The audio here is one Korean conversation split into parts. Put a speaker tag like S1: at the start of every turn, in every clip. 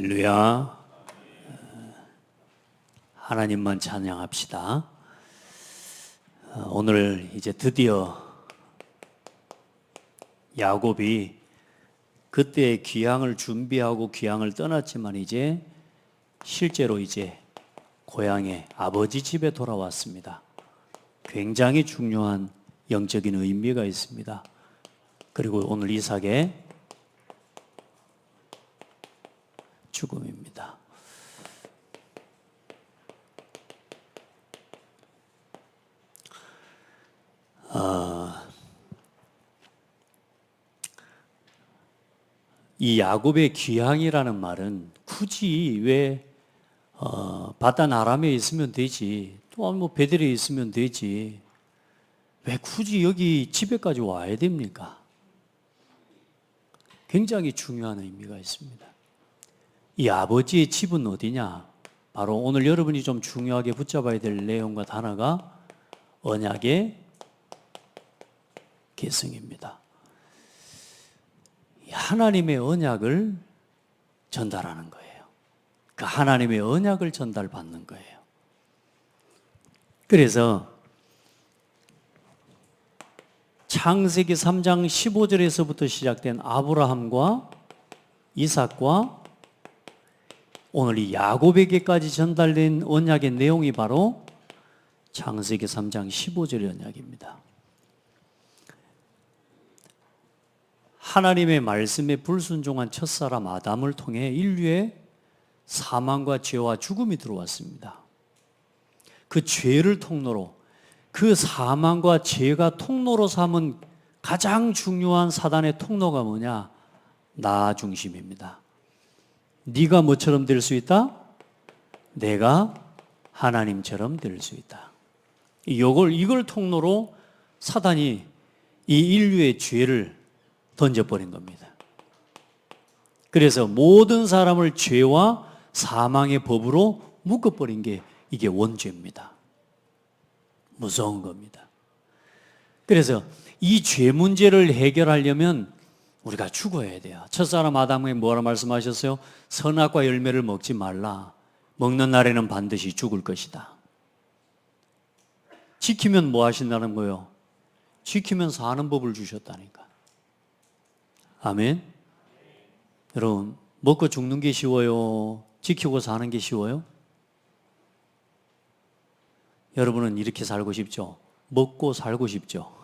S1: 할렐루야. 하나님만 찬양합시다. 오늘 이제 드디어 야곱이 그때 귀향을 준비하고 귀향을 떠났지만 이제 실제로 이제 고향에 아버지 집에 돌아왔습니다. 굉장히 중요한 영적인 의미가 있습니다. 그리고 오늘 이삭의 죽음입니다. 이 야곱의 귀향이라는 말은 굳이 왜 바단 아람에 있으면 되지, 또 뭐 베델에 있으면 되지, 왜 굳이 여기 집에까지 와야 됩니까? 굉장히 중요한 의미가 있습니다. 이 아버지의 집은 어디냐? 바로 오늘 여러분이 좀 중요하게 붙잡아야 될 내용과 단어가 언약의 계승입니다. 하나님의 언약을 전달하는 거예요. 그 하나님의 언약을 전달받는 거예요. 그래서 창세기 3장 15절에서부터 시작된 아브라함과 이삭과 오늘 이 야곱에게까지 전달된 언약의 내용이 바로 창세기 3장 15절의 언약입니다. 하나님의 말씀에 불순종한 첫사람 아담을 통해 인류의 사망과 죄와 죽음이 들어왔습니다. 그 죄를 통로로, 그 사망과 죄가 통로로 삼은 가장 중요한 사단의 통로가 뭐냐? 나 중심입니다. 네가 뭐처럼 될 수 있다? 내가 하나님처럼 될 수 있다. 이걸 통로로 사단이 이 인류의 죄를 던져버린 겁니다. 그래서 모든 사람을 죄와 사망의 법으로 묶어버린 게 이게 원죄입니다. 무서운 겁니다. 그래서 이 죄 문제를 해결하려면 우리가 죽어야 돼요. 첫사람 아담에게 뭐라 말씀하셨어요? 선악과 열매를 먹지 말라. 먹는 날에는 반드시 죽을 것이다. 지키면 뭐 하신다는 거예요? 지키면 사는 법을 주셨다니까. 아멘. 여러분, 먹고 죽는 게 쉬워요? 지키고 사는 게 쉬워요? 여러분은 이렇게 살고 싶죠? 먹고 살고 싶죠?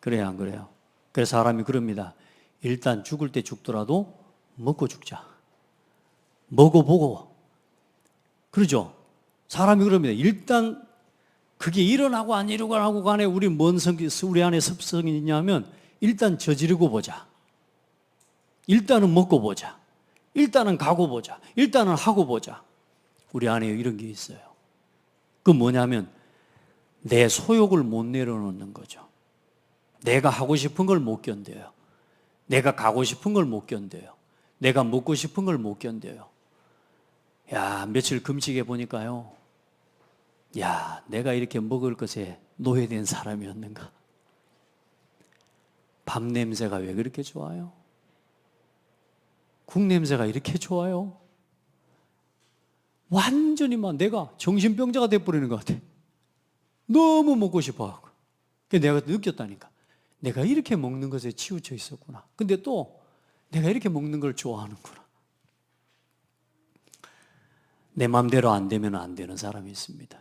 S1: 그래요, 안 그래요? 그래서 사람이 그럽니다. 일단 죽을 때 죽더라도 먹고 죽자. 먹어보고. 그러죠? 사람이 그럽니다. 일단 그게 일어나고 안 일어나고 간에 우리 안에 습성이 있냐면 일단 저지르고 보자. 일단은 먹고 보자. 일단은 가고 보자. 일단은 하고 보자. 우리 안에 이런 게 있어요. 그 뭐냐면 내 소욕을 못 내려놓는 거죠. 내가 하고 싶은 걸 못 견뎌요. 내가 가고 싶은 걸 못 견뎌요. 내가 먹고 싶은 걸 못 견뎌요. 야, 며칠 금식해 보니까요. 야, 내가 이렇게 먹을 것에 노예된 사람이었는가? 밥 냄새가 왜 그렇게 좋아요? 국 냄새가 이렇게 좋아요? 완전히 막 내가 정신병자가 돼버리는 것 같아. 너무 먹고 싶어하고. 내가 느꼈다니까. 내가 이렇게 먹는 것에 치우쳐 있었구나. 근데 또 내가 이렇게 먹는 걸 좋아하는구나. 내 마음대로 안 되면 안 되는 사람이 있습니다.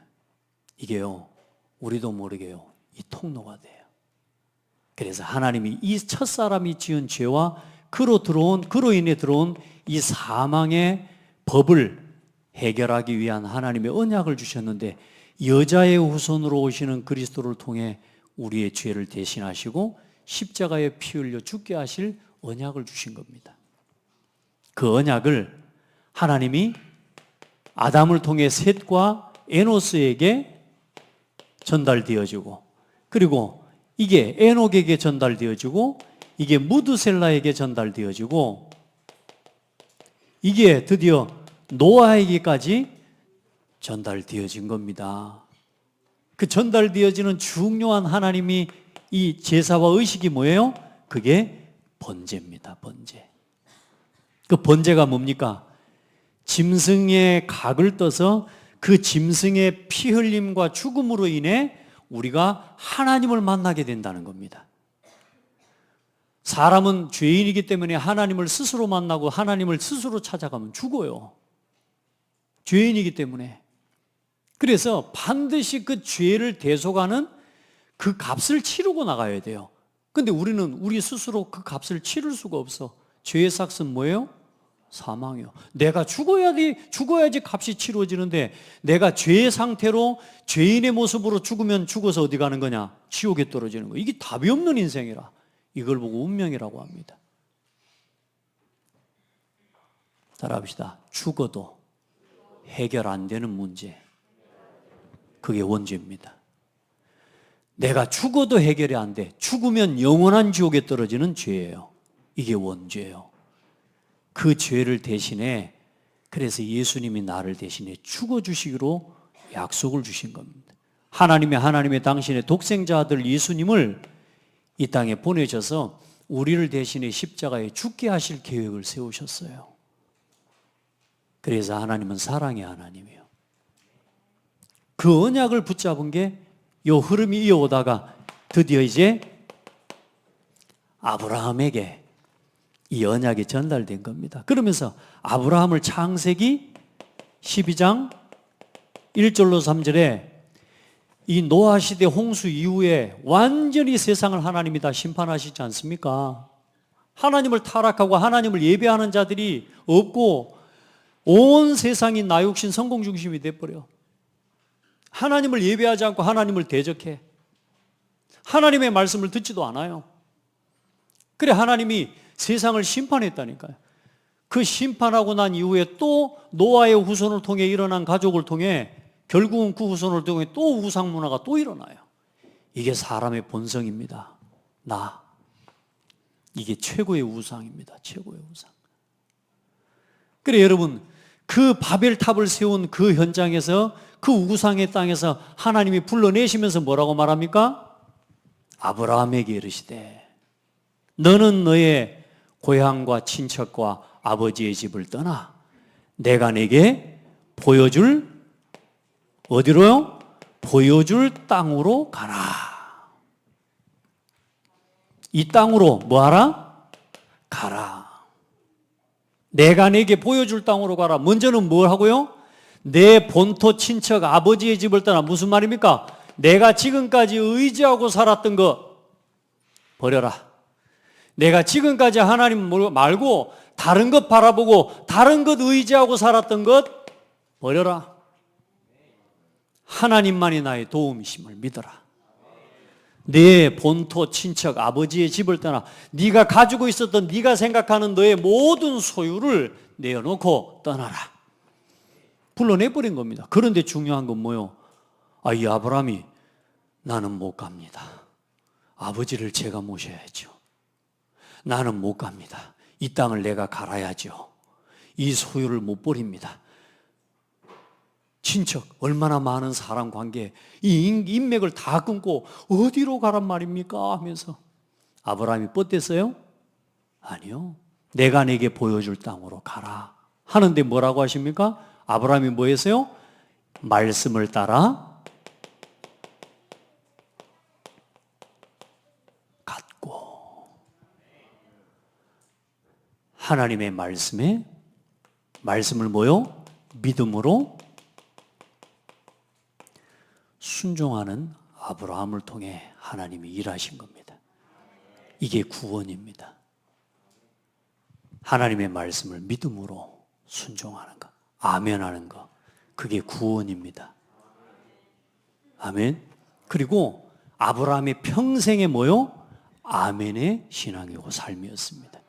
S1: 이게요, 우리도 모르게요, 이 통로가 돼요. 그래서 하나님이 이 첫사람이 지은 죄와 그로 인해 들어온 이 사망의 법을 해결하기 위한 하나님의 언약을 주셨는데, 여자의 후손으로 오시는 그리스도를 통해 우리의 죄를 대신하시고 십자가에 피 흘려 죽게 하실 언약을 주신 겁니다. 그 언약을 하나님이 아담을 통해 셋과 에노스에게 전달되어지고, 그리고 이게 에녹에게 전달되어지고, 이게 무드셀라에게 전달되어지고, 이게 드디어 노아에게까지 전달되어진 겁니다. 그 전달되어지는 중요한 하나님이 이 제사와 의식이 뭐예요? 그게 번제입니다. 번제. 그 번제가 뭡니까? 짐승의 각을 떠서 그 짐승의 피 흘림과 죽음으로 인해 우리가 하나님을 만나게 된다는 겁니다. 사람은 죄인이기 때문에 하나님을 스스로 만나고 하나님을 스스로 찾아가면 죽어요. 죄인이기 때문에. 그래서 반드시 그 죄를 대속하는 그 값을 치르고 나가야 돼요. 근데 우리는 우리 스스로 그 값을 치를 수가 없어. 죄의 삭은 뭐예요? 사망이요. 내가 죽어야지 값이 치러지는데 내가 죄의 상태로 죄인의 모습으로 죽으면 죽어서 어디 가는 거냐? 지옥에 떨어지는 거. 이게 답이 없는 인생이라. 이걸 보고 운명이라고 합니다. 따라합시다. 죽어도 해결 안 되는 문제. 그게 원죄입니다. 내가 죽어도 해결이 안 돼. 죽으면 영원한 지옥에 떨어지는 죄예요. 이게 원죄예요. 그 죄를 대신에 그래서 예수님이 나를 대신에 죽어주시기로 약속을 주신 겁니다. 하나님의 당신의 독생자 아들 예수님을 이 땅에 보내셔서 우리를 대신에 십자가에 죽게 하실 계획을 세우셨어요. 그래서 하나님은 사랑의 하나님이에요. 그 언약을 붙잡은 게 요 흐름이 이어오다가 드디어 이제 아브라함에게 이 언약이 전달된 겁니다. 그러면서 아브라함을 창세기 12장 1절로 3절에 이 노아 시대 홍수 이후에 완전히 세상을 하나님이 다 심판하시지 않습니까? 하나님을 타락하고 하나님을 예배하는 자들이 없고 온 세상이 나 욕심 성공 중심이 돼버려. 하나님을 예배하지 않고 하나님을 대적해. 하나님의 말씀을 듣지도 않아요. 그래 하나님이 세상을 심판했다니까요. 그 심판하고 난 이후에 또 노아의 후손을 통해 일어난 가족을 통해 결국은 그 후손을 통해 또 우상 문화가 또 일어나요. 이게 사람의 본성입니다. 이게 최고의 우상입니다. 최고의 우상. 그래 여러분, 그 바벨탑을 세운 그 현장에서 그 우상의 땅에서 하나님이 불러내시면서 뭐라고 말합니까? 아브라함에게 이르시되 너는 너의 고향과 친척과 아버지의 집을 떠나 내가 내게 보여줄 어디로요? 보여줄 땅으로 가라. 이 땅으로 뭐하라? 가라. 내가 내게 보여줄 땅으로 가라. 먼저는 뭘 하고요? 내 본토 친척 아버지의 집을 떠나. 무슨 말입니까? 내가 지금까지 의지하고 살았던 거 버려라. 내가 지금까지 하나님 말고 다른 것 바라보고 다른 것 의지하고 살았던 것 버려라. 하나님만이 나의 도움이심을 믿어라. 내 본토 친척 아버지의 집을 떠나 네가 가지고 있었던 네가 생각하는 너의 모든 소유를 내어놓고 떠나라. 불러내버린 겁니다. 그런데 중요한 건 뭐요? 이 아브라함이 나는 못 갑니다. 아버지를 제가 모셔야죠. 나는 못 갑니다. 이 땅을 내가 갈아야죠. 이 소유를 못 버립니다. 친척, 얼마나 많은 사람 관계, 이 인맥을 다 끊고 어디로 가란 말입니까? 하면서 아브라함이 뻗댔어요? 아니요. 내가 내게 보여줄 땅으로 가라. 하는데 뭐라고 하십니까? 아브라함이 뭐 했어요? 말씀을 따라 갔고 하나님의 말씀을 뭐요? 믿음으로 순종하는 아브라함을 통해 하나님이 일하신 겁니다. 이게 구원입니다. 하나님의 말씀을 믿음으로 순종하는 것, 아멘하는 것, 그게 구원입니다. 아멘. 그리고 아브라함의 평생의 뭐요? 아멘의 신앙이고 삶이었습니다.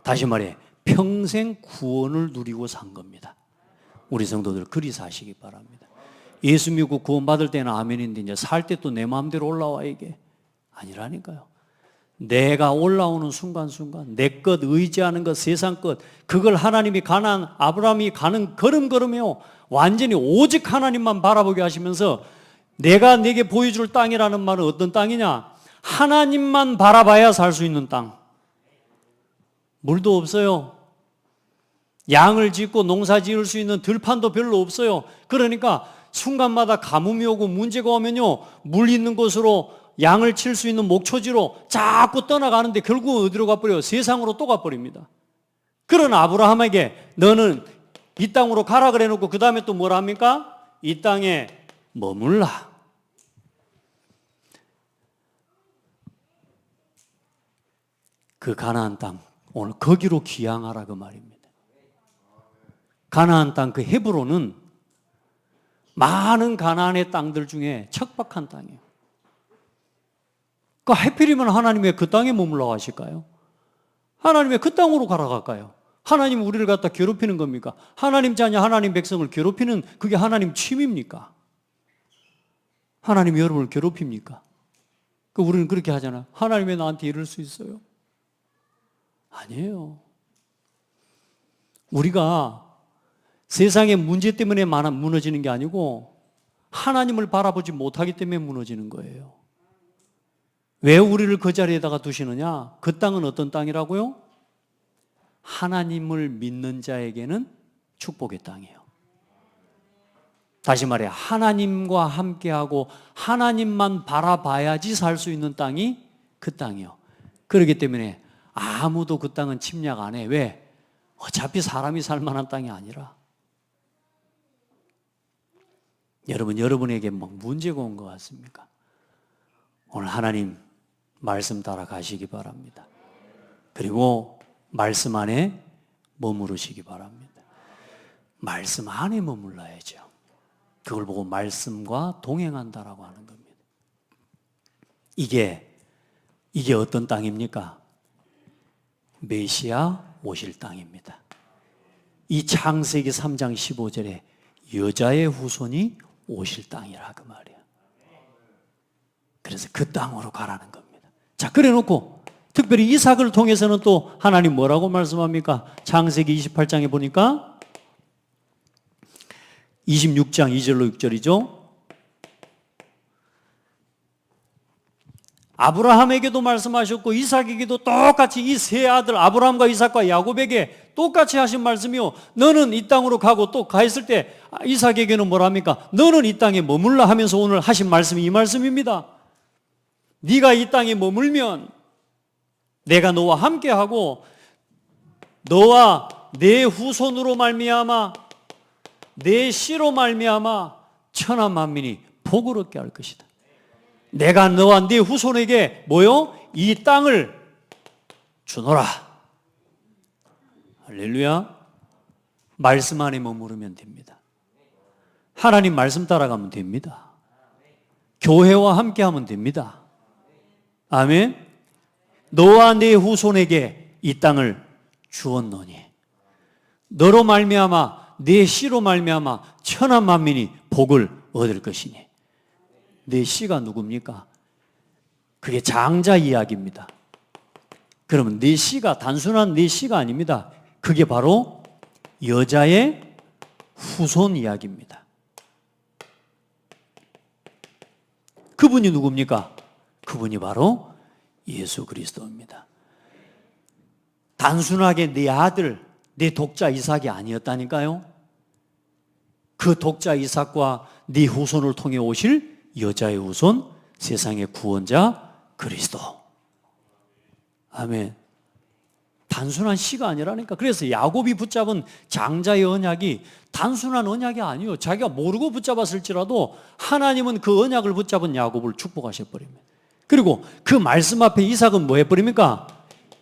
S1: 다시 말해 평생 구원을 누리고 산 겁니다. 우리 성도들 그리 사시기 바랍니다. 예수 믿고 구원 받을 때는 아멘인데 이제 살 때 또 내 마음대로 올라와 이게 아니라니까요. 내가 올라오는 순간순간 내 것 의지하는 것 세상 것 그걸 하나님이 아브라함이 가는 걸음걸음이요 완전히 오직 하나님만 바라보게 하시면서 내가 내게 보여줄 땅이라는 말은 어떤 땅이냐? 하나님만 바라봐야 살 수 있는 땅. 물도 없어요. 양을 짓고 농사 지을 수 있는 들판도 별로 없어요. 그러니까 순간마다 가뭄이 오고 문제가 오면요, 물 있는 곳으로 양을 칠 수 있는 목초지로 자꾸 떠나가는데 결국은 어디로 가버려요? 세상으로 또 가버립니다. 그런 아브라함에게 너는 이 땅으로 가라 그래 놓고 그 다음에 또 뭐라 합니까? 이 땅에 머물라. 그 가나안 땅, 오늘 거기로 귀향하라 그 말입니다. 가나안 땅, 그 헤브론은 많은 가나안의 땅들 중에 척박한 땅이에요. 그 하필이면 하나님 왜 그 땅에 머물러 가실까요? 하나님 왜 그 땅으로 가라 갈까요? 하나님 우리를 갖다 괴롭히는 겁니까? 하나님 자녀, 하나님 백성을 괴롭히는 그게 하나님 취미입니까? 하나님이 여러분을 괴롭힙니까? 우리는 그렇게 하잖아요. 하나님 왜 나한테 이럴 수 있어요? 아니에요. 우리가 세상의 문제 때문에 무너지는 게 아니고 하나님을 바라보지 못하기 때문에 무너지는 거예요. 왜 우리를 그 자리에다가 두시느냐? 그 땅은 어떤 땅이라고요? 하나님을 믿는 자에게는 축복의 땅이에요. 다시 말해 하나님과 함께하고 하나님만 바라봐야지 살 수 있는 땅이 그 땅이에요. 그렇기 때문에 아무도 그 땅은 침략 안 해. 왜? 어차피 사람이 살 만한 땅이 아니라. 여러분에게 뭐 문제가 온 것 같습니까? 오늘 하나님 말씀 따라 가시기 바랍니다. 그리고 말씀 안에 머무르시기 바랍니다. 말씀 안에 머물러야죠. 그걸 보고 말씀과 동행한다라고 하는 겁니다. 이게 어떤 땅입니까? 메시아 오실 땅입니다. 이 창세기 3장 15절에 여자의 후손이 오실 땅이라 그 말이에요. 그래서 그 땅으로 가라는 겁니다. 자, 그래 놓고 특별히 이삭을 통해서는 또 하나님 뭐라고 말씀합니까? 창세기 28장에 보니까 26장 2절로 6절이죠. 아브라함에게도 말씀하셨고 이삭에게도 똑같이 이 세 아들 아브라함과 이삭과 야곱에게 똑같이 하신 말씀이요. 너는 이 땅으로 가고 또 가 있을 때 이삭에게는 뭐라 합니까? 너는 이 땅에 머물라 하면서 오늘 하신 말씀이 이 말씀입니다. 네가 이 땅에 머물면 내가 너와 함께하고 너와 내 후손으로 말미암아 내 씨로 말미암아 천하 만민이 복을 얻게 할 것이다. 내가 너와 네 후손에게 뭐요? 이 땅을 주노라. 할렐루야. 말씀 안에 머무르면 됩니다. 하나님 말씀 따라가면 됩니다. 교회와 함께하면 됩니다. 아멘. 너와 네 후손에게 이 땅을 주었노니 너로 말미암아 네 씨로 말미암아 천하 만민이 복을 얻을 것이니. 네 씨가 누굽니까? 그게 장자 이야기입니다. 그러면 네 씨가 단순한 네 씨가 아닙니다. 그게 바로 여자의 후손 이야기입니다. 그분이 누굽니까? 그분이 바로 예수 그리스도입니다. 단순하게 네 아들, 네 독자 이삭이 아니었다니까요. 그 독자 이삭과 네 후손을 통해 오실 여자의 후손, 세상의 구원자 그리스도. 아멘. 단순한 씨가 아니라니까. 그래서 야곱이 붙잡은 장자의 언약이 단순한 언약이 아니에요. 자기가 모르고 붙잡았을지라도 하나님은 그 언약을 붙잡은 야곱을 축복하셔버립니다. 그리고 그 말씀 앞에 이삭은 뭐 해버립니까?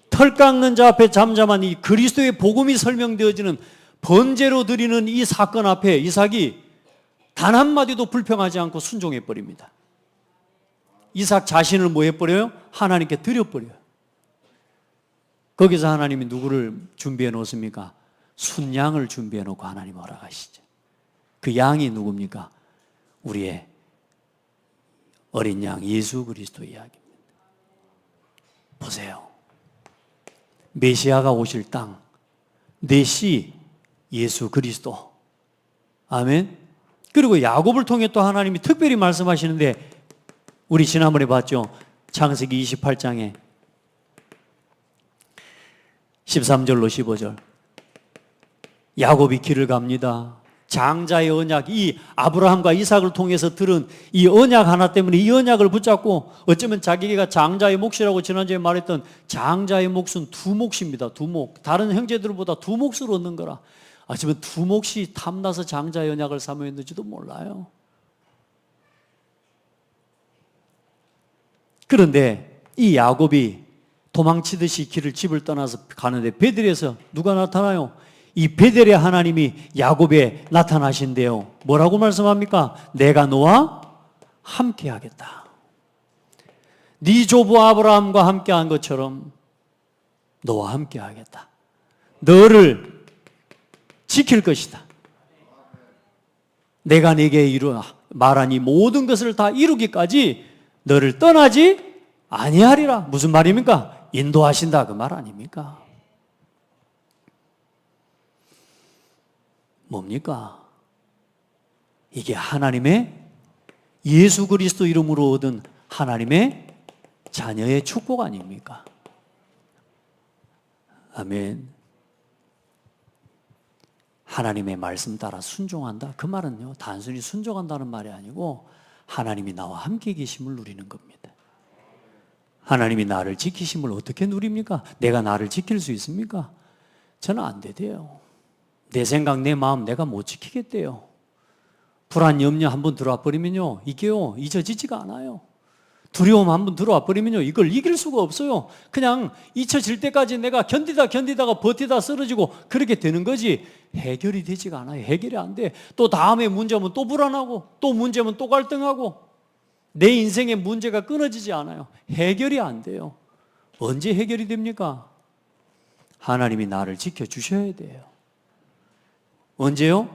S1: 털 깎는 자 앞에 잠잠한 이 그리스도의 복음이 설명되어지는 번제로 드리는 이 사건 앞에 이삭이 단 한마디도 불평하지 않고 순종해버립니다. 이삭 자신을 뭐 해버려요? 하나님께 드려버려요. 거기서 하나님이 누구를 준비해 놓습니까? 순양을 준비해 놓고 하나님 허락하시죠. 그 양이 누굽니까? 우리의 어린 양 예수 그리스도 이야기입니다. 보세요. 메시아가 오실 땅, 내 씨 예수 그리스도. 아멘. 그리고 야곱을 통해 또 하나님이 특별히 말씀하시는데 우리 지난번에 봤죠. 창세기 28장에 13절로 15절. 야곱이 길을 갑니다. 장자의 언약, 이 아브라함과 이삭을 통해서 들은 이 언약 하나 때문에 이 언약을 붙잡고, 어쩌면 자기가 장자의 몫이라고 지난주에 말했던 장자의 몫은 두 몫입니다. 두 몫. 다른 형제들보다 두 몫을 얻는 거라. 어쩌면 두 몫이 탐나서 장자의 언약을 사모했는지도 몰라요. 그런데 이 야곱이 도망치듯이 집을 떠나서 가는데 베델에서 누가 나타나요? 이 베델의 하나님이 야곱에 나타나신대요. 뭐라고 말씀합니까? 내가 너와 함께 하겠다. 네 조부 아브라함과 함께 한 것처럼 너와 함께 하겠다. 너를 지킬 것이다. 내가 네게 말한 이 모든 것을 다 이루기까지 너를 떠나지 아니하리라. 무슨 말입니까? 인도하신다, 그 말 아닙니까? 뭡니까? 이게 하나님의, 예수 그리스도 이름으로 얻은 하나님의 자녀의 축복 아닙니까? 아멘. 하나님의 말씀 따라 순종한다. 그 말은요, 단순히 순종한다는 말이 아니고 하나님이 나와 함께 계심을 누리는 겁니다. 하나님이 나를 지키심을 어떻게 누립니까? 내가 나를 지킬 수 있습니까? 저는 안 되대요. 내 생각, 내 마음 내가 못 지키겠대요. 불안, 염려 한번 들어와 버리면요, 이게요, 잊어지지가 않아요. 두려움 한번 들어와 버리면요, 이걸 이길 수가 없어요. 그냥 잊혀질 때까지 내가 견디다가 버티다 쓰러지고 그렇게 되는 거지 해결이 되지가 않아요. 해결이 안 돼. 또 다음에 문제 오면 또 불안하고, 또 문제 오면 또 갈등하고, 내 인생의 문제가 끊어지지 않아요. 해결이 안 돼요. 언제 해결이 됩니까? 하나님이 나를 지켜주셔야 돼요. 언제요?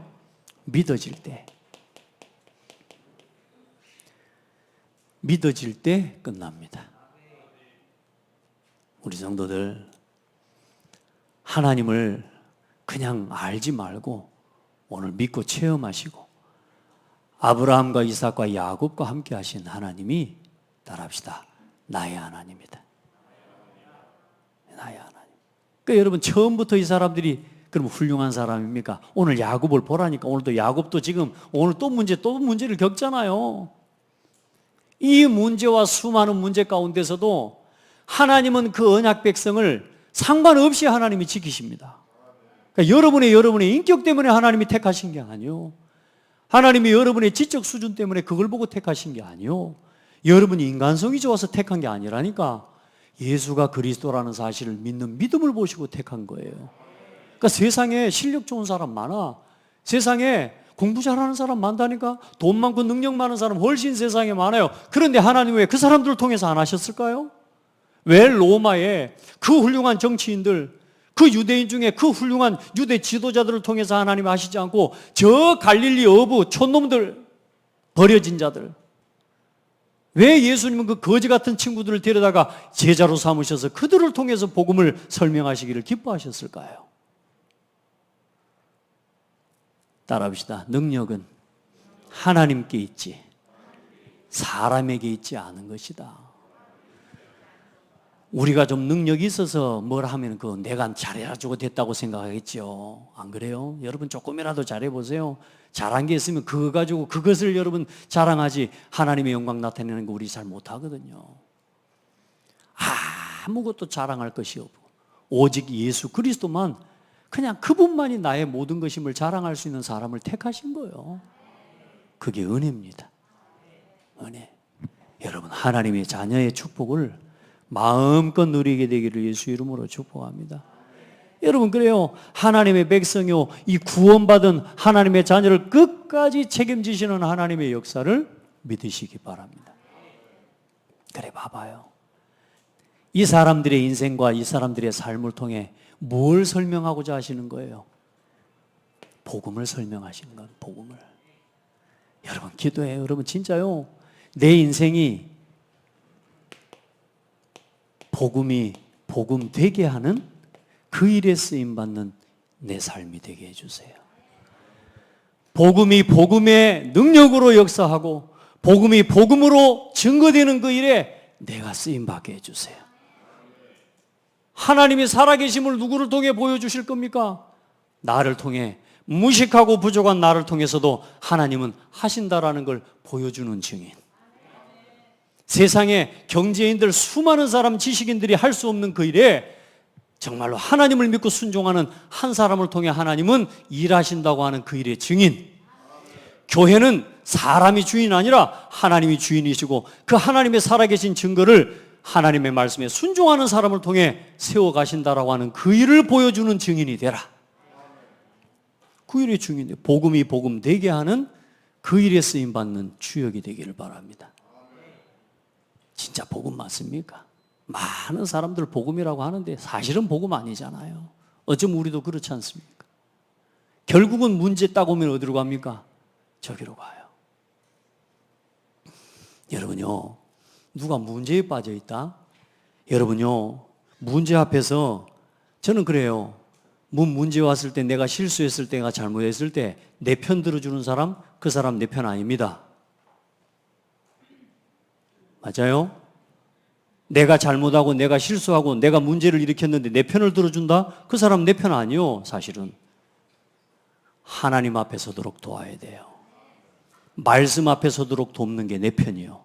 S1: 믿어질 때. 믿어질 때 끝납니다. 우리 성도들, 하나님을 그냥 알지 말고 오늘 믿고 체험하시고, 아브라함과 이삭과 야곱과 함께 하신 하나님이, 따라합시다, 나의 하나님이다. 나의 하나님. 그러니까 여러분, 처음부터 이 사람들이 그럼 훌륭한 사람입니까? 오늘 야곱을 보라니까. 오늘도 야곱도 지금 오늘 또 문제를 겪잖아요. 이 문제와 수많은 문제 가운데서도 하나님은 그 언약 백성을 상관없이 하나님이 지키십니다. 그러니까 여러분의 인격 때문에 하나님이 택하신 게 아니요, 하나님이 여러분의 지적 수준 때문에 그걸 보고 택하신 게 아니요, 여러분이 인간성이 좋아서 택한 게 아니라니까. 예수가 그리스도라는 사실을 믿는 믿음을 보시고 택한 거예요. 그러니까 세상에 실력 좋은 사람 많아. 세상에 공부 잘하는 사람 많다니까. 돈 많고 능력 많은 사람 훨씬 세상에 많아요. 그런데 하나님 왜 그 사람들을 통해서 안 하셨을까요? 왜 로마의 그 훌륭한 정치인들, 그 유대인 중에 그 훌륭한 유대 지도자들을 통해서 하나님 하시지 않고 저 갈릴리 어부 촌놈들, 버려진 자들, 왜 예수님은 그 거지 같은 친구들을 데려다가 제자로 삼으셔서 그들을 통해서 복음을 설명하시기를 기뻐하셨을까요? 따라합시다. 능력은 하나님께 있지 사람에게 있지 않은 것이다. 우리가 좀 능력이 있어서 뭘 하면 그거 내가 잘해가지고 됐다고 생각하겠죠. 안 그래요? 여러분 조금이라도 잘해보세요. 잘한 게 있으면 그거 가지고 그것을 여러분 자랑하지, 하나님의 영광 나타내는 거 우리 잘 못하거든요. 아무것도 자랑할 것이 없고 오직 예수 그리스도만, 그냥 그분만이 나의 모든 것임을 자랑할 수 있는 사람을 택하신 거예요. 그게 은혜입니다. 은혜. 여러분, 하나님의 자녀의 축복을 마음껏 누리게 되기를 예수 이름으로 축복합니다. 여러분, 그래요. 하나님의 백성이요, 이 구원받은 하나님의 자녀를 끝까지 책임지시는 하나님의 역사를 믿으시기 바랍니다. 그래, 봐봐요. 이 사람들의 인생과 이 사람들의 삶을 통해 뭘 설명하고자 하시는 거예요? 복음을 설명하시는 건 복음을. 여러분 기도해요. 여러분 진짜요, 내 인생이 복음 되게 하는 그 일에 쓰임받는 내 삶이 되게 해주세요. 복음이 복음의 능력으로 역사하고 복음이 복음으로 증거되는 그 일에 내가 쓰임받게 해주세요. 하나님이 살아계심을 누구를 통해 보여주실 겁니까? 나를 통해, 무식하고 부족한 나를 통해서도 하나님은 하신다라는 걸 보여주는 증인. 세상에 경제인들, 수많은 사람, 지식인들이 할 수 없는 그 일에 정말로 하나님을 믿고 순종하는 한 사람을 통해 하나님은 일하신다고 하는 그 일의 증인. 교회는 사람이 주인 아니라 하나님이 주인이시고 그 하나님의 살아계신 증거를 하나님의 말씀에 순종하는 사람을 통해 세워가신다라고 하는 그 일을 보여주는 증인이 되라. 그 일의 증인이, 복음이 복음 되게 하는 그 일에 쓰임받는 주역이 되기를 바랍니다. 진짜 복음 맞습니까? 많은 사람들 복음이라고 하는데 사실은 복음 아니잖아요. 어쩌면 우리도 그렇지 않습니까? 결국은 문제 딱 오면 어디로 갑니까? 저기로 가요. 여러분요, 누가 문제에 빠져 있다? 여러분요, 문제 앞에서 저는 그래요. 문제 왔을 때, 내가 실수했을 때, 내가 잘못했을 때 내 편 들어주는 사람, 그 사람 내 편 아닙니다. 맞아요? 내가 잘못하고 내가 실수하고 내가 문제를 일으켰는데 내 편을 들어준다? 그 사람 내 편 아니요. 사실은 하나님 앞에 서도록 도와야 돼요. 말씀 앞에 서도록 돕는 게 내 편이요.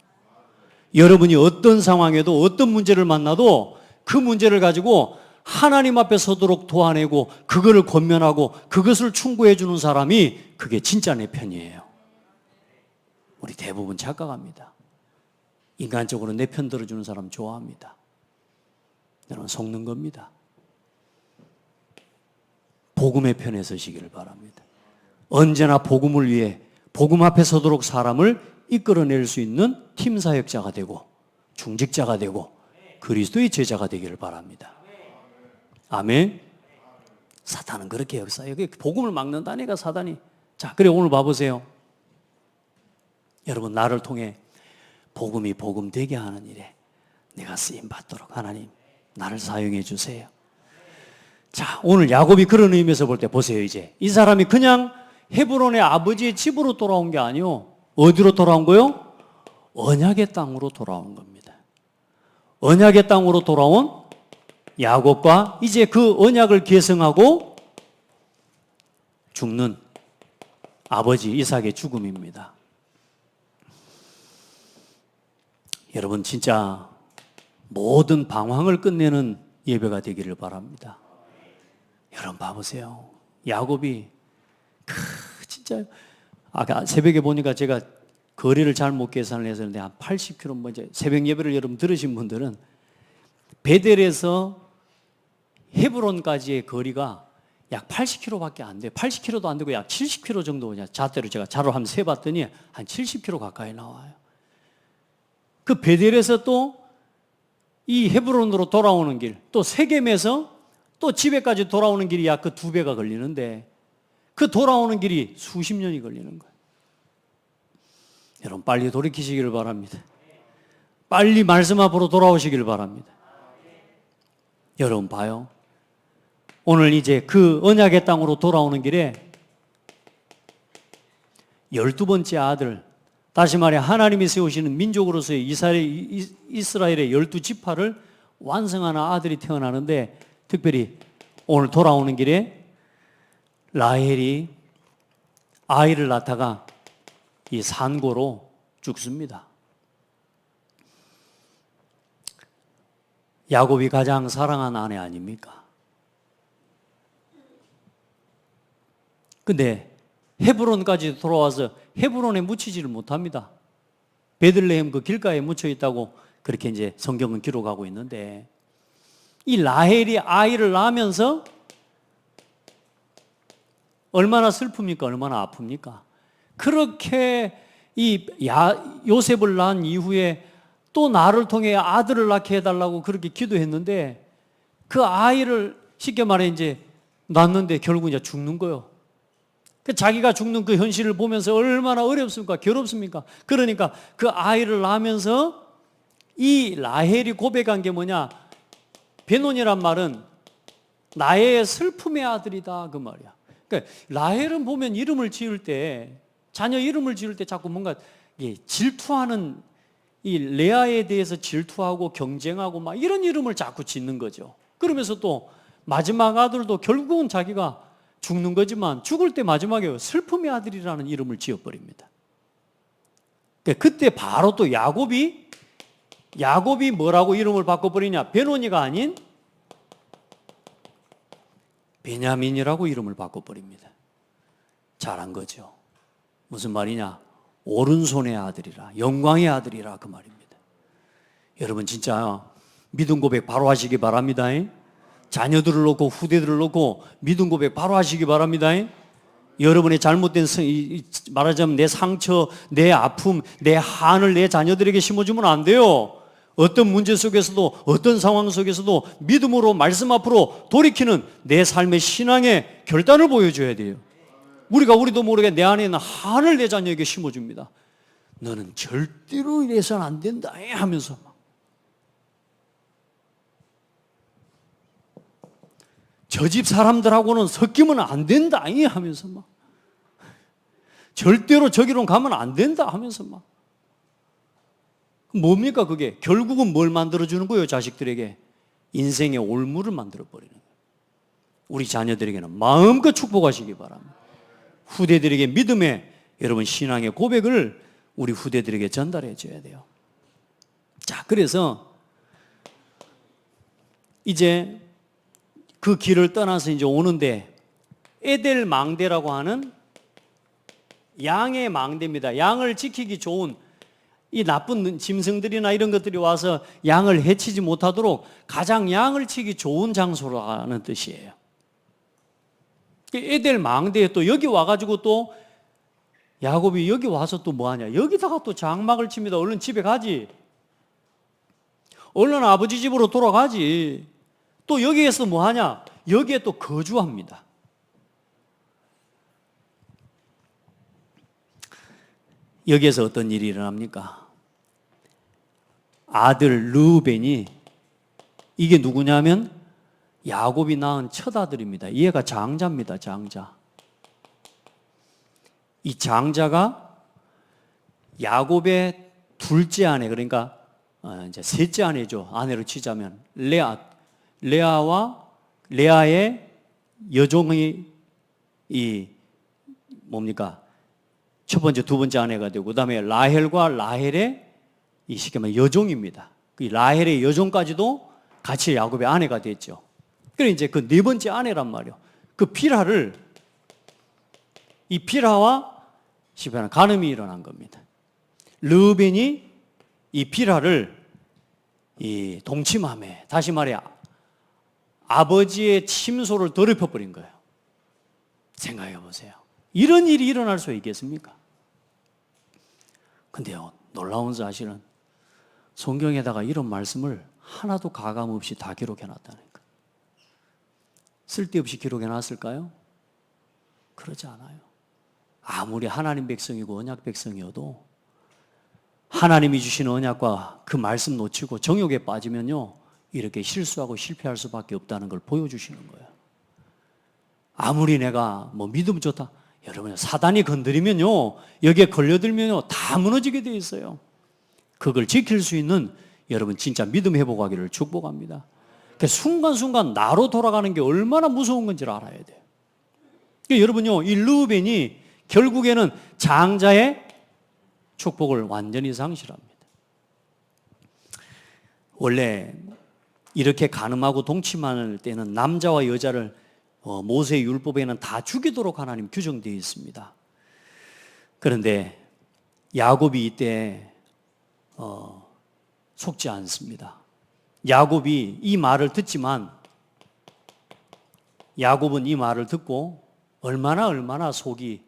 S1: 여러분이 어떤 상황에도 어떤 문제를 만나도 그 문제를 가지고 하나님 앞에 서도록 도와내고 그거를 권면하고 그것을 충고해 주는 사람이 그게 진짜 내 편이에요. 우리 대부분 착각합니다. 인간적으로 내 편 들어주는 사람 좋아합니다. 여러분, 속는 겁니다. 복음의 편에 서시기를 바랍니다. 언제나 복음을 위해 복음 앞에 서도록 사람을 이끌어낼 수 있는 팀 사역자가 되고 중직자가 되고 그리스도의 제자가 되기를 바랍니다. 아멘. 사탄은 그렇게 역사해요. 복음을 막는다니까 사단이. 자, 그래 오늘 봐보세요. 여러분, 나를 통해 복음이 복음 되게 하는 일에 내가 쓰임 받도록 하나님 나를 사용해 주세요. 자, 오늘 야곱이 그런 의미에서 볼 때 보세요. 이제 이 사람이 그냥 헤브론의 아버지의 집으로 돌아온 게 아니요. 어디로 돌아온 거요? 언약의 땅으로 돌아온 겁니다. 언약의 땅으로 돌아온 야곱과 이제 그 언약을 계승하고 죽는 아버지 이삭의 죽음입니다. 여러분, 진짜 모든 방황을 끝내는 예배가 되기를 바랍니다. 여러분 봐보세요. 야곱이 진짜 아까 새벽에 보니까 제가 거리를 잘못 계산을 했었는데 한 80km, 먼저 새벽 예배를 여러분 들으신 분들은 베델에서 헤브론까지의 거리가 약 80km밖에 안 돼요. 80km도 안 되고 약 70km 정도 그냥 잣대로 제가 자로 한번 세봤더니 한 70km 가까이 나와요. 그 베델에서 또 이 헤브론으로 돌아오는 길, 또 세겜에서 또 집에까지 돌아오는 길이 약 그 2배가 걸리는데 그 돌아오는 길이 수십 년이 걸리는 거예요. 여러분, 빨리 돌이키시기를 바랍니다. 빨리 말씀 앞으로 돌아오시기를 바랍니다. 여러분 봐요. 오늘 이제 그 언약의 땅으로 돌아오는 길에 12번째 아들, 다시 말해 하나님이 세우시는 민족으로서의 이스라엘의 12지파를 완성하는 아들이 태어나는데, 특별히 오늘 돌아오는 길에 라헬이 아이를 낳다가 이 산고로 죽습니다. 야곱이 가장 사랑한 아내 아닙니까? 근데 헤브론까지 돌아와서 헤브론에 묻히지를 못합니다. 베들레헴 그 길가에 묻혀 있다고 그렇게 이제 성경은 기록하고 있는데, 이 라헬이 아이를 낳으면서 얼마나 슬픕니까? 얼마나 아픕니까? 그렇게 요셉을 낳은 이후에 또 나를 통해 아들을 낳게 해달라고 그렇게 기도했는데, 그 아이를 쉽게 말해 이제 낳는데 결국 이제 죽는 거예요. 자기가 죽는 그 현실을 보면서 얼마나 어렵습니까? 괴롭습니까? 그러니까 그 아이를 낳으면서 이 라헬이 고백한 게 뭐냐? 베논이란 말은 나의 슬픔의 아들이다, 그 말이야. 그러니까 라헬은 보면 이름을 지을 때, 자녀 이름을 지을 때 자꾸 뭔가 질투하는, 이 레아에 대해서 질투하고 경쟁하고 막 이런 이름을 자꾸 짓는 거죠. 그러면서 또 마지막 아들도 결국은 자기가 죽는 거지만 죽을 때 마지막에 슬픔의 아들이라는 이름을 지어버립니다. 그때 바로 또 야곱이 뭐라고 이름을 바꿔버리냐? 베노니가 아닌 베냐민이라고 이름을 바꿔버립니다. 잘한 거죠. 무슨 말이냐? 오른손의 아들이라, 영광의 아들이라 그 말입니다. 여러분 진짜 믿음 고백 바로 하시기 바랍니다. 자녀들을 놓고 후대들을 놓고 믿음 고백 바로 하시기 바랍니다. 여러분의 잘못된 말하자면 내 상처, 내 아픔, 내 한을 내 자녀들에게 심어주면 안 돼요. 어떤 문제 속에서도 어떤 상황 속에서도 믿음으로 말씀 앞으로 돌이키는 내 삶의 신앙의 결단을 보여줘야 돼요. 우리도 모르게 내 안에 있는 한을 내 자녀에게 심어줍니다. 너는 절대로 이래서는 안 된다 하면서 저 집 사람들하고는 섞이면 안 된다 하면서 막 절대로 저기로 가면 안 된다 하면서 막 뭡니까 그게? 결국은 뭘 만들어주는 거예요? 자식들에게 인생의 올무를 만들어버리는 거예요. 우리 자녀들에게는 마음껏 축복하시기 바랍니다. 후대들에게 믿음의 여러분 신앙의 고백을 우리 후대들에게 전달해 줘야 돼요. 자, 그래서 이제 그 길을 떠나서 이제 오는데 에델 망대라고 하는 양의 망대입니다. 양을 지키기 좋은 이 나쁜 짐승들이나 이런 것들이 와서 양을 해치지 못하도록 가장 양을 치기 좋은 장소라는 뜻이에요. 에델 망대에 또 여기 와가지고 또 야곱이 여기 와서 또 뭐하냐? 여기다가 또 장막을 칩니다. 얼른 집에 가지. 얼른 아버지 집으로 돌아가지. 또 여기에서 뭐하냐? 여기에 또 거주합니다. 여기에서 어떤 일이 일어납니까? 아들 르우벤이 이게 누구냐면 야곱이 낳은 첫 아들입니다. 얘가 장자입니다. 장자. 이 장자가 야곱의 둘째 아내, 그러니까 이제 셋째 아내죠. 아내로 치자면 레아의 여종이 이 뭡니까? 첫 번째, 두 번째 아내가 되고 그다음에 라헬과 라헬의 이 쉽게 말하면 여종입니다. 그 라헬의 여종까지도 같이 야곱의 아내가 됐죠. 그래 이제 그 네 번째 아내란 말이에요. 그 빌하를 이 빌하와 쉽게 말하면 간음이 일어난 겁니다. 르우벤이 이 빌하를 이 동침함에 다시 말해 아버지의 침소를 더럽혀 버린 거예요. 생각해 보세요. 이런 일이 일어날 수 있겠습니까? 근데요, 놀라운 사실은 성경에다가 이런 말씀을 하나도 가감 없이 다 기록해 놨다니까. 쓸데없이 기록해 놨을까요? 그러지 않아요. 아무리 하나님 백성이고 언약 백성이어도 하나님이 주시는 언약과 그 말씀 놓치고 정욕에 빠지면요, 이렇게 실수하고 실패할 수밖에 없다는 걸 보여주시는 거예요. 아무리 내가 뭐 믿음 좋다, 여러분 사단이 건드리면요, 여기에 걸려들면요 다 무너지게 돼 있어요. 그걸 지킬 수 있는 여러분 진짜 믿음 회복하기를 축복합니다. 순간순간 나로 돌아가는 게 얼마나 무서운 건지를 알아야 돼요. 여러분요, 이 르우벤이 결국에는 장자의 축복을 완전히 상실합니다. 원래 이렇게 간음하고 동침할 때는 남자와 여자를 모세의 율법에는 다 죽이도록 하나님 규정되어 있습니다. 그런데 야곱이 이때 속지 않습니다. 야곱이 이 말을 듣지만 야곱은 이 말을 듣고 얼마나 속이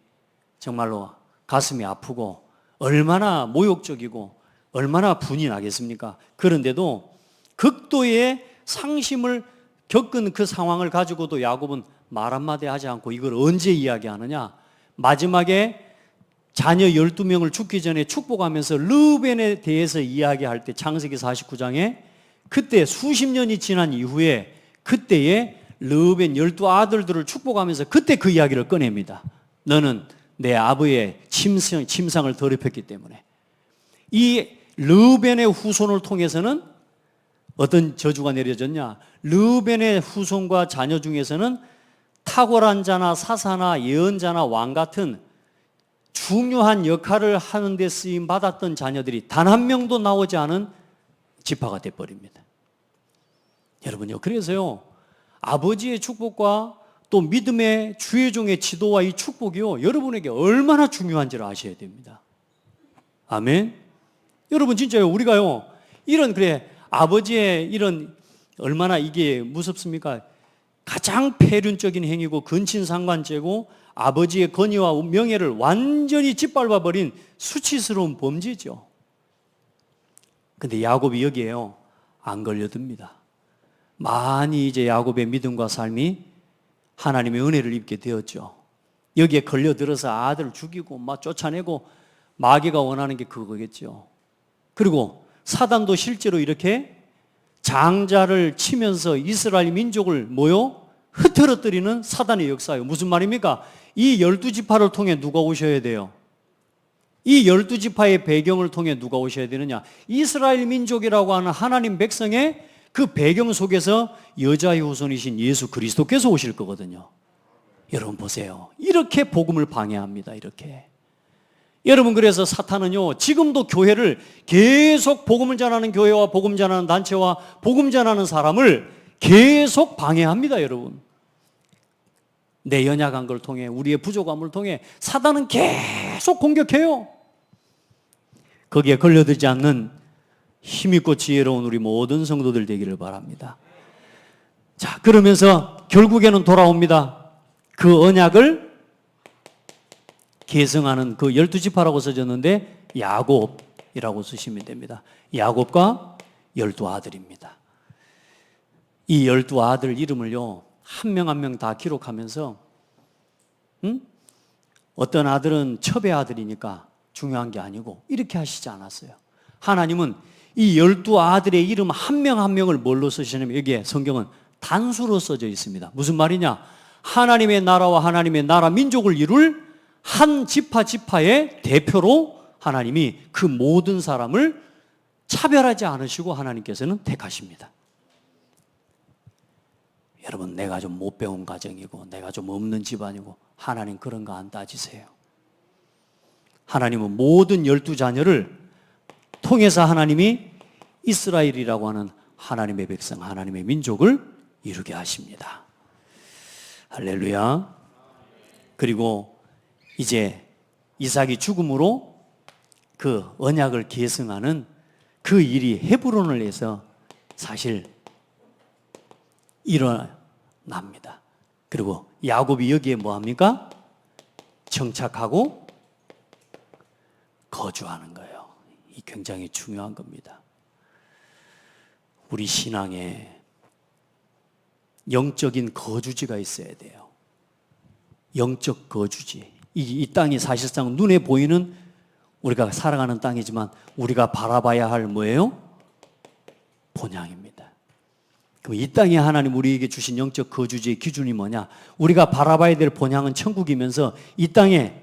S1: 정말로 가슴이 아프고 얼마나 모욕적이고 얼마나 분이 나겠습니까? 그런데도 극도의 상심을 겪은 그 상황을 가지고도 야곱은 말 한마디 하지 않고 이걸 언제 이야기하느냐? 마지막에 자녀 12명을 죽기 전에 축복하면서 르우벤에 대해서 이야기할 때 창세기 49장에 그때 수십 년이 지난 이후에 그때의 르우벤 12아들들을 축복하면서 그때 그 이야기를 꺼냅니다. 너는 내 아버지의 침상을 더럽혔기 때문에. 이 르우벤의 후손을 통해서는 어떤 저주가 내려졌냐? 르우벤의 후손과 자녀 중에서는 탁월한 자나 사사나 예언자나 왕 같은 중요한 역할을 하는 데 쓰임 받았던 자녀들이 단 한 명도 나오지 않은 지파가 돼버립니다. 여러분요, 그래서요, 아버지의 축복과 또 믿음의 주의 종의 지도와 이 축복이요, 여러분에게 얼마나 중요한지를 아셔야 됩니다. 아멘. 여러분, 진짜요, 우리가요, 이런, 그래, 아버지의 이런, 얼마나 이게 무섭습니까? 가장 폐륜적인 행위고 근친상간죄고 아버지의 권위와 명예를 완전히 짓밟아버린 수치스러운 범죄죠. 근데 야곱이 여기에요, 안 걸려듭니다. 많이 이제 야곱의 믿음과 삶이 하나님의 은혜를 입게 되었죠. 여기에 걸려들어서 아들을 죽이고 막 쫓아내고, 마귀가 원하는 게 그거겠죠. 그리고 사단도 실제로 이렇게 장자를 치면서 이스라엘 민족을 흐트러뜨리는 사단의 역사예요. 무슨 말입니까? 이 12지파를 통해 누가 오셔야 돼요? 이 12지파의 배경을 통해 누가 오셔야 되느냐? 이스라엘 민족이라고 하는 하나님 백성의 그 배경 속에서 여자의 후손이신 예수 그리스도께서 오실 거거든요. 여러분 보세요. 이렇게 복음을 방해합니다. 이렇게. 여러분, 그래서 사탄은요, 지금도 교회를 계속 복음을 전하는 교회와 복음 전하는 단체와 복음 전하는 사람을 계속 방해합니다. 여러분, 내 연약한 걸 통해, 우리의 부족함을 통해 사단은 계속 공격해요. 거기에 걸려들지 않는 힘있고 지혜로운 우리 모든 성도들 되기를 바랍니다. 자, 그러면서 결국에는 돌아옵니다. 그 언약을 계승하는 그 12지파라고 써졌는데 야곱이라고 쓰시면 됩니다. 야곱과 12아들입니다. 이 12아들 이름을요, 한 명 한 명 다 기록하면서 어떤 아들은 첩의 아들이니까 중요한 게 아니고 이렇게 하시지 않았어요. 하나님은 이 12아들의 이름 한 명 한 명을 뭘로 쓰시냐면, 여기에 성경은 단수로 써져 있습니다. 무슨 말이냐? 하나님의 나라와 하나님의 나라 민족을 이룰 한 지파의 대표로 하나님이 그 모든 사람을 차별하지 않으시고 하나님께서는 택하십니다. 여러분, 내가 좀 못 배운 가정이고 내가 좀 없는 집안이고 하나님 그런 거 안 따지세요. 하나님은 모든 12자녀를 통해서 하나님이 이스라엘이라고 하는 하나님의 백성, 하나님의 민족을 이루게 하십니다. 할렐루야. 그리고 이제 이삭이 죽음으로 그 언약을 계승하는 그 일이 헤브론을 해서 사실 일어납니다. 그리고 야곱이 여기에 뭐합니까? 정착하고 거주하는 거예요. 이 굉장히 중요한 겁니다. 우리 신앙에 영적인 거주지가 있어야 돼요. 영적 거주지. 이 땅이 사실상 눈에 보이는 우리가 살아가는 땅이지만 우리가 바라봐야 할 뭐예요? 본향입니다. 그럼 이 땅에 하나님 우리에게 주신 영적 거주지의 기준이 뭐냐? 우리가 바라봐야 될 본향은 천국이면서 이 땅에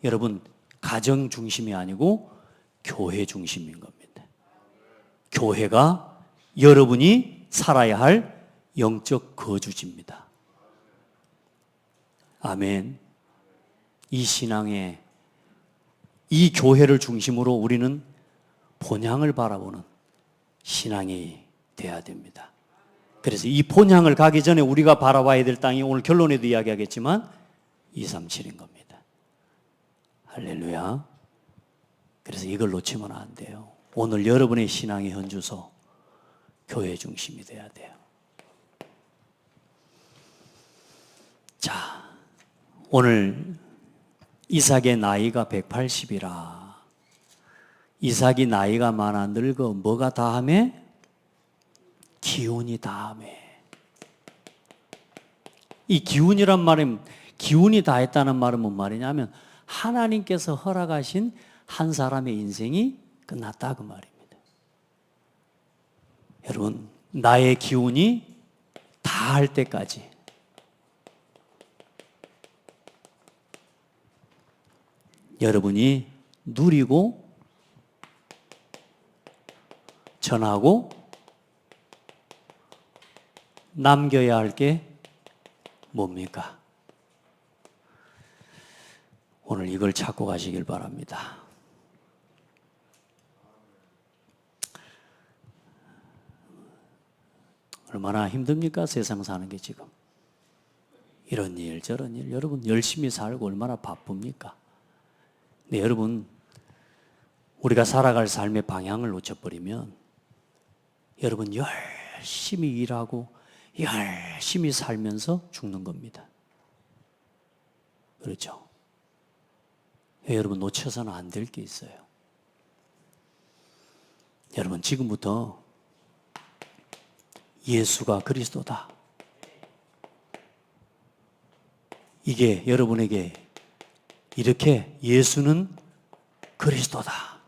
S1: 여러분 가정 중심이 아니고 교회 중심인 겁니다. 교회가 여러분이 살아야 할 영적 거주지입니다. 아멘. 이 신앙에 이 교회를 중심으로 우리는 본향을 바라보는 신앙이 돼야 됩니다. 그래서 이 본향을 가기 전에 우리가 바라봐야 될 땅이 오늘 결론에도 이야기하겠지만 237인 겁니다. 할렐루야. 그래서 이걸 놓치면 안 돼요. 오늘 여러분의 신앙의 현주소 교회 중심이 돼야 돼요. 자, 오늘 이삭의 나이가 180이라. 이삭이 나이가 많아 늙어 뭐가 다하매? 기운이 다하매. 이 기운이란 말은, 기운이 다했다는 말은 뭔 말이냐면 하나님께서 허락하신 한 사람의 인생이 끝났다 그 말입니다. 여러분, 나의 기운이 다할 때까지 여러분이 누리고 전하고 남겨야 할 게 뭡니까? 오늘 이걸 찾고 가시길 바랍니다. 얼마나 힘듭니까? 세상 사는 게 지금. 이런 일 저런 일, 여러분 열심히 살고 얼마나 바쁩니까? 네, 여러분 우리가 살아갈 삶의 방향을 놓쳐버리면 여러분 열심히 일하고 열심히 살면서 죽는 겁니다. 그렇죠? 여러분 놓쳐서는 안 될 게 있어요. 여러분 지금부터 예수가 그리스도다. 이게 여러분에게 이렇게 예수는 그리스도다.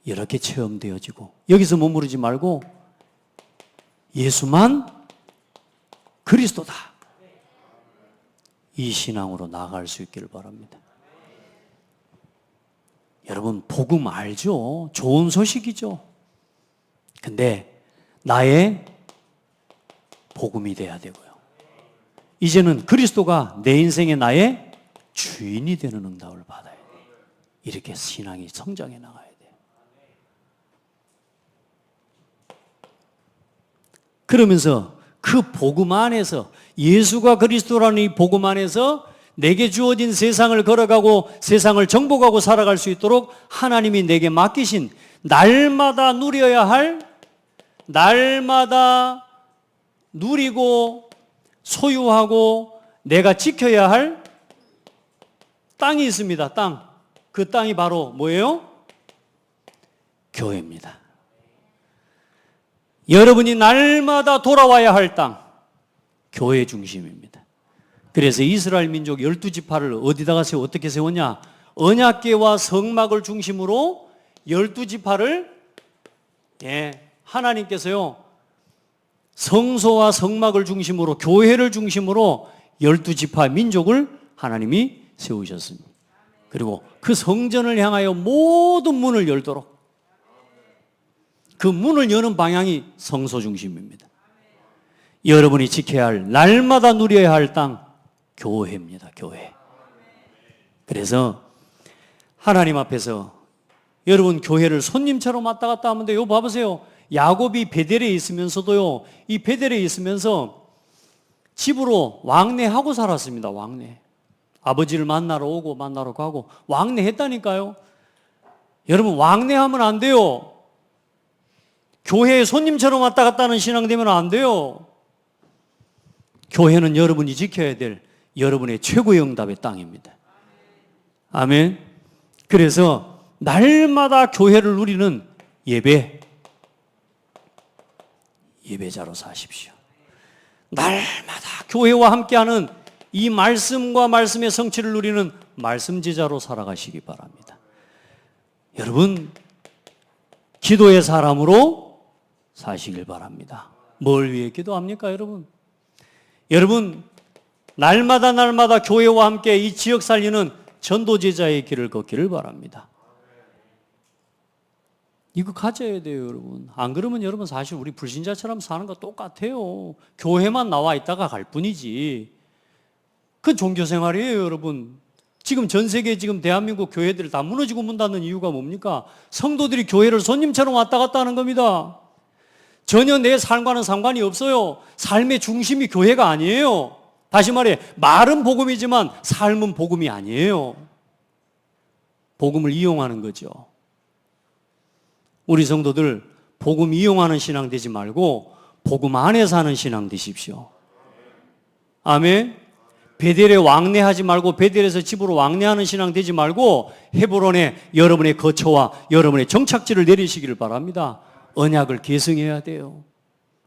S1: 이렇게 체험되어지고 여기서 머무르지 말고 예수만 그리스도다. 이 신앙으로 나아갈 수 있기를 바랍니다. 여러분 복음 알죠? 좋은 소식이죠. 근데 나의 복음이 돼야 되고요. 이제는 그리스도가 내 인생의 나의 주인이 되는 응답을 받아야 돼요. 이렇게 신앙이 성장해 나가야 돼요. 그러면서 그 복음 안에서 예수가 그리스도라는 이 복음 안에서 내게 주어진 세상을 걸어가고 세상을 정복하고 살아갈 수 있도록 하나님이 내게 맡기신 날마다 누려야 할, 날마다 누리고 소유하고 내가 지켜야 할 땅이 있습니다. 땅. 그 땅이 바로 뭐예요? 교회입니다. 여러분이 날마다 돌아와야 할 땅, 교회 중심입니다. 그래서 이스라엘 민족 12지파를 어디다가 어떻게 세웠냐? 언약궤와 성막을 중심으로 12지파를 하나님께서요 성소와 성막을 중심으로 교회를 중심으로 12지파 민족을 하나님이 세우셨습니다. 그리고 그 성전을 향하여 모든 문을 열도록 그 문을 여는 방향이 성소 중심입니다. 여러분이 지켜야 할, 날마다 누려야 할 땅, 교회입니다. 교회. 그래서 하나님 앞에서 여러분 교회를 손님처럼 왔다 갔다 하면 돼요. 봐보세요. 야곱이 베델에 있으면서도요, 이 베델에 있으면서 집으로 왕래하고 살았습니다. 왕래. 아버지를 만나러 오고 만나러 가고 왕래했다니까요. 여러분 왕래하면 안 돼요. 교회에 손님처럼 왔다 갔다 하는 신앙 되면 안 돼요. 교회는 여러분이 지켜야 될 여러분의 최고의 응답의 땅입니다. 아멘. 그래서 날마다 교회를 누리는 예배자로 사십시오. 날마다 교회와 함께하는 이 말씀과 말씀의 성취를 누리는 말씀제자로 살아가시기 바랍니다. 여러분 기도의 사람으로 사시길 바랍니다. 뭘 위해 기도합니까, 여러분? 여러분 날마다 교회와 함께 이 지역 살리는 전도제자의 길을 걷기를 바랍니다. 이거 가져야 돼요, 여러분. 안 그러면 여러분 사실 우리 불신자처럼 사는 거 똑같아요. 교회만 나와 있다가 갈 뿐이지. 그건 종교 생활이에요, 여러분. 지금 전 세계 지금 대한민국 교회들이 다 무너지고 문 닫는 이유가 뭡니까? 성도들이 교회를 손님처럼 왔다 갔다 하는 겁니다. 전혀 내 삶과는 상관이 없어요. 삶의 중심이 교회가 아니에요. 다시 말해, 말은 복음이지만 삶은 복음이 아니에요. 복음을 이용하는 거죠. 우리 성도들 복음 이용하는 신앙 되지 말고 복음 안에 사는 신앙 되십시오. 아멘. 베델에 왕래하지 말고 베델에서 집으로 왕래하는 신앙 되지 말고 헤브론에 여러분의 거처와 여러분의 정착지를 내리시기를 바랍니다. 언약을 계승해야 돼요.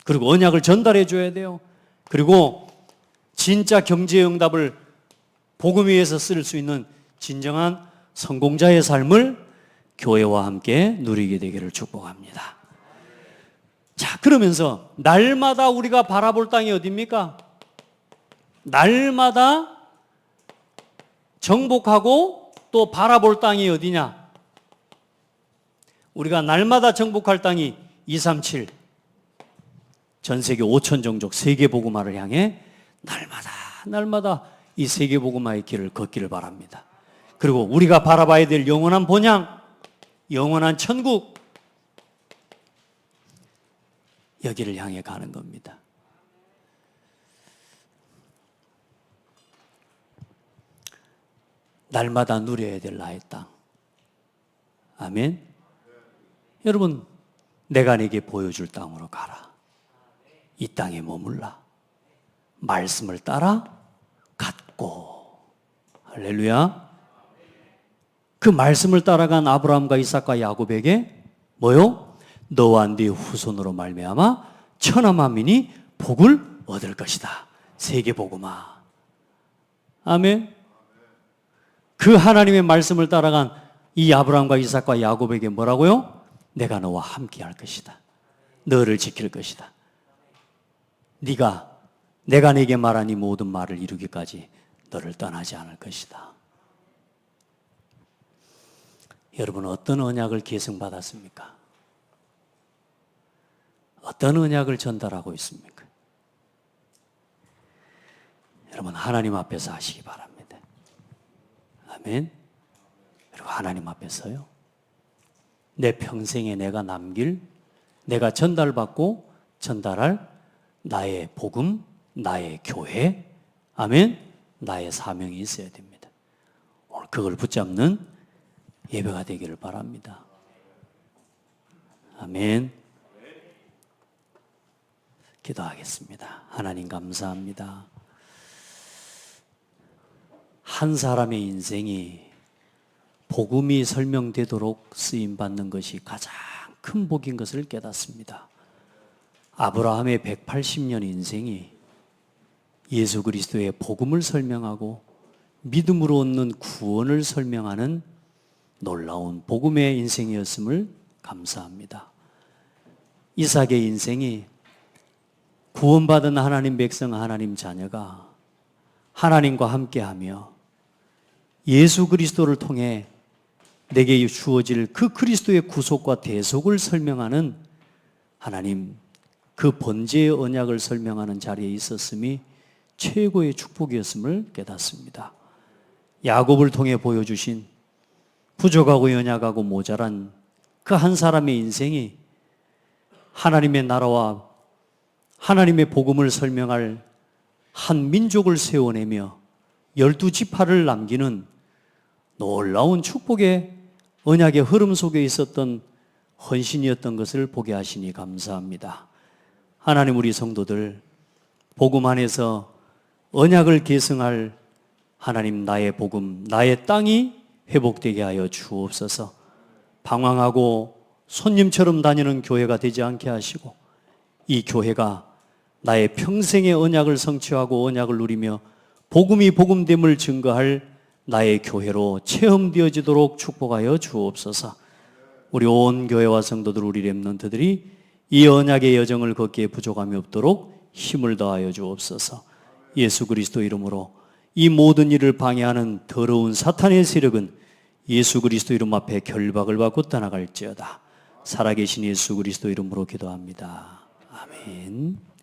S1: 그리고 언약을 전달해 줘야 돼요. 그리고 진짜 경제의 응답을 복음 위에서 쓸 수 있는 진정한 성공자의 삶을 교회와 함께 누리게 되기를 축복합니다. 자, 그러면서 날마다 우리가 바라볼 땅이 어디입니까? 날마다 정복하고 또 바라볼 땅이 어디냐? 우리가 날마다 정복할 땅이 237 전 세계 5천 종족 세계 복음화를 향해 날마다 이 세계복음화의 길을 걷기를 바랍니다. 그리고 우리가 바라봐야 될 영원한 본향, 영원한 천국, 여기를 향해 가는 겁니다. 날마다 누려야 될 나의 땅. 아멘. 여러분, 내가 네게 보여줄 땅으로 가라. 이 땅에 머물라. 말씀을 따라 갖고. 할렐루야. 그 말씀을 따라간 아브라함과 이삭과 야곱에게 뭐요? 너와 네 후손으로 말미암아 천하 만민이 복을 얻을 것이다. 세계복음화. 아멘. 그 하나님의 말씀을 따라간 이 아브라함과 이삭과 야곱에게 뭐라고요? 내가 너와 함께 할 것이다. 너를 지킬 것이다. 내가 네게 말한 이 모든 말을 이루기까지 너를 떠나지 않을 것이다. 여러분, 어떤 언약을 계승받았습니까? 어떤 언약을 전달하고 있습니까? 여러분, 하나님 앞에서 하시기 바랍니다. 아멘. 그리고 하나님 앞에서요, 내 평생에 내가 남길, 내가 전달받고 전달할 나의 복음, 나의 교회, 아멘, 나의 사명이 있어야 됩니다. 오늘 그걸 붙잡는 예배가 되기를 바랍니다. 아멘. 기도하겠습니다. 하나님 감사합니다. 한 사람의 인생이 복음이 설명되도록 쓰임받는 것이 가장 큰 복인 것을 깨닫습니다. 아브라함의 180년 인생이 예수 그리스도의 복음을 설명하고 믿음으로 얻는 구원을 설명하는 놀라운 복음의 인생이었음을 감사합니다. 이삭의 인생이 구원받은 하나님 백성, 하나님 자녀가 하나님과 함께하며 예수 그리스도를 통해 내게 주어질 그 그리스도의 구속과 대속을 설명하는 하나님, 그 번제의 언약을 설명하는 자리에 있었음이 최고의 축복이었음을 깨닫습니다. 야곱을 통해 보여주신 부족하고 연약하고 모자란 그 한 사람의 인생이 하나님의 나라와 하나님의 복음을 설명할 한 민족을 세워내며 12지파를 남기는 놀라운 축복의 언약의 흐름 속에 있었던 헌신이었던 것을 보게 하시니 감사합니다. 하나님, 우리 성도들 복음 안에서 언약을 계승할 하나님, 나의 복음, 나의 땅이 회복되게 하여 주옵소서. 방황하고 손님처럼 다니는 교회가 되지 않게 하시고 이 교회가 나의 평생의 언약을 성취하고 언약을 누리며 복음이 복음됨을 증거할 나의 교회로 체험되어지도록 축복하여 주옵소서. 우리 온 교회와 성도들, 우리 렘넌트들이 이 언약의 여정을 걷기에 부족함이 없도록 힘을 더하여 주옵소서. 예수 그리스도 이름으로 이 모든 일을 방해하는 더러운 사탄의 세력은 예수 그리스도 이름 앞에 결박을 받고 떠나갈지어다. 살아계신 예수 그리스도 이름으로 기도합니다. 아멘.